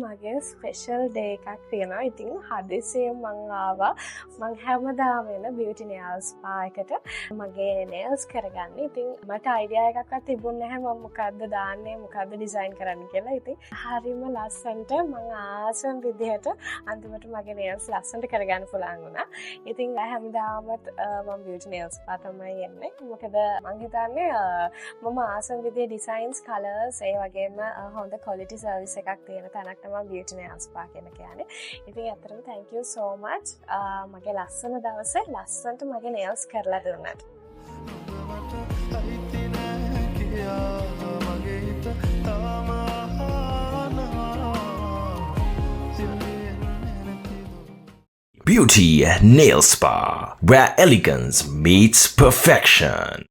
මගේ special day එකක් තියෙනවා. ඉතින් හදිසියෙන් මං ආවා. මං හැමදාම එන බියුටි නේල්ස් ස්පා එකට මගේ නේල්ස් කරගන්න. ඉතින් මට අයිඩියා එකක්වත් තිබුණේ නැහැ මම මොකද්ද දාන්නේ මොකද්ද ඩිසයින් කරන්න කියලා. ඉතින් හරිම ලස්සනට මං ආසම විදිහට අන්තිමට මගේ නේල්ස් ලස්සනට කරගන්න පුළුවන් වුණා. ඉතින් හැමදාමත් මම බියුටි නේල්ස් ස්පා තමයි එන්නේ. මොකද මං හිතන්නේ මම ආසම විදිහේ ඩිසයින්ස් කලර්ස් ඒ වගේම හොඳ quality service එකක් තියෙන තැනක් තමයි බියුටි නේල්ස් ස්පා කියන්නේ. ඉතින් අතරම thank you so much මගේ ලස්සන දවසේ ලස්සනට මගේ nails කරලා දුන්නාට. Beauty Nail Spa, where elegance meets perfection.